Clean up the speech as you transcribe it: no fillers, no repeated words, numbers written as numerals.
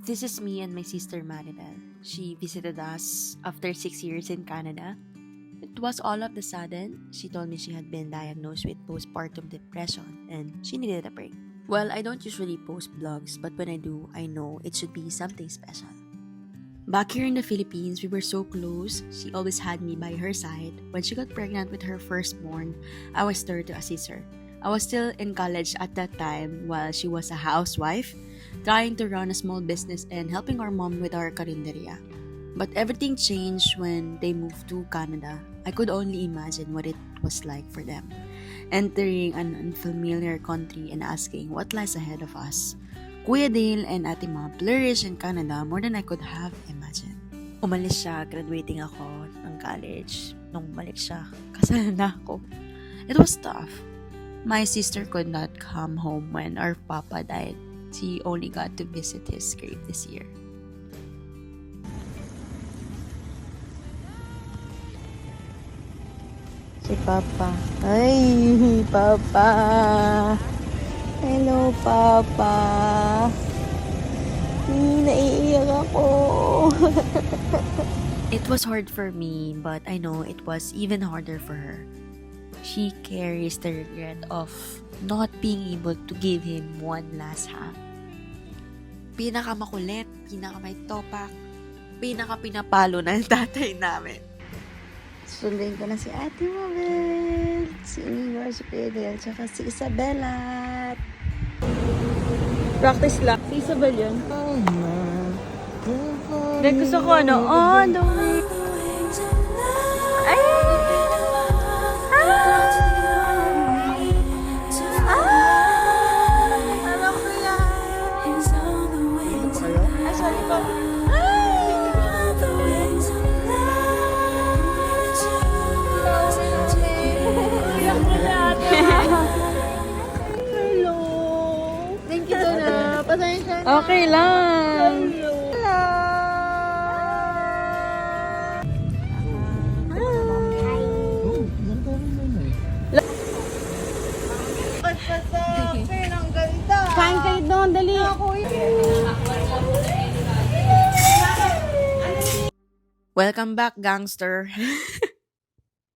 This is me and my sister Maribel. She visited us after 6 years in Canada. It was all of the sudden. She told me she had been diagnosed with postpartum depression and she needed a break. Well, I don't usually post blogs, but when I do, I know it should be something special. Back here in the Philippines, we were so close. She always had me by her side. When she got pregnant with her firstborn, I was there to assist her. I was still in college at that time while she was a housewife, trying to run a small business and helping our mom with our karinderya. But everything changed when they moved to Canada. I could only imagine what it was like for them. Entering an unfamiliar country and asking what lies ahead of us. Kuya Dale and Ate Ma flourished in Canada more than I could have imagined. Umalis siya, graduating ako ng college. Nung balik siya, kasal na ako. It was tough. My sister could not come home when our papa died. She only got to visit his grave this year. Si Papa. Ay, Papa. Hello, Papa. Naiiyak ako. It was hard for me, but I know it was even harder for her. She carries the regret of not being able to give him one last hug. Pinakamakulit, pinakamay topak, pinakapinapalo ng tatay namin. Sundin ko na si Ate Mabel, si Igor, si Pedel, tsaka si Isabella. Practice lang. Si Isabel yun. Then gusto ko ano, on the way. Ay! Alam ko yan. Ay, sorry po. Hello. Thank you na. Pasensya na. Okay lang. Hello. Kain kayo doon, dali. Welcome back, gangster.